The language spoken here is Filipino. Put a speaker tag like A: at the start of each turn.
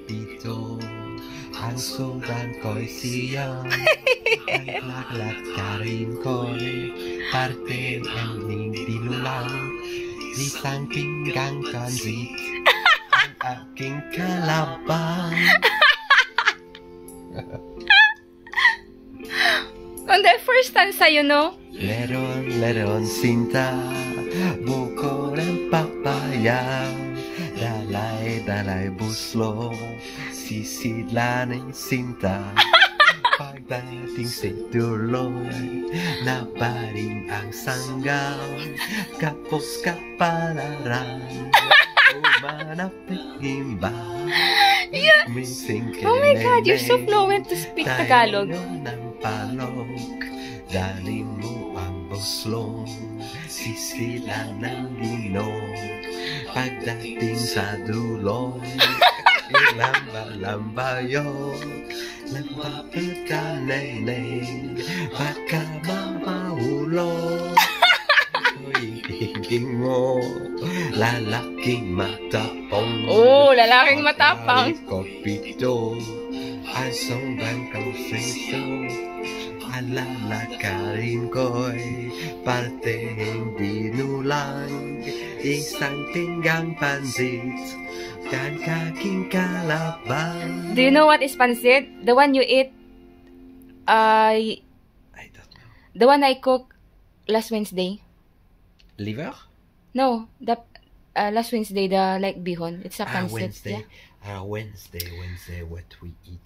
A: Pito, ang sudan ko'y siya. Ang laklat ka rin ko'y parte ang dinulang. Isang pinggang kansit ang aking kalaban.
B: On the first time sa'yo, no?
A: Leron sinta, buko ng papaya. Dalay buslo, sisidla ng sinta. Pagdating sa duloy, nabaring ang sanggaw. Kapos kapalaran, umanapit himba.
B: Yeah. Oh my God, you're so fluent to speak Tagalog.
A: Ng palok, dali mo ang buslong, sisila ng linog. Pagdating sa dulo, lamba-lambayok, lambapit ka neneng, baka mamahulog. Hingin mo, lalaking matapang.
B: Oh, lalaking matapang.
A: Pito, ang sobrang kausiso. Alala ka rin ko'y parte hindi nulang. Isang pinggang pansit, kan kaking kalaban.
B: Do you know what is pansit? The one you eat,
A: I don't know.
B: the one I cooked last Wednesday.
A: Liver?
B: No, the last Wednesday, the like bihon. It's a pansit.
A: Wednesday.
B: Yeah.
A: Wednesday, what we eat.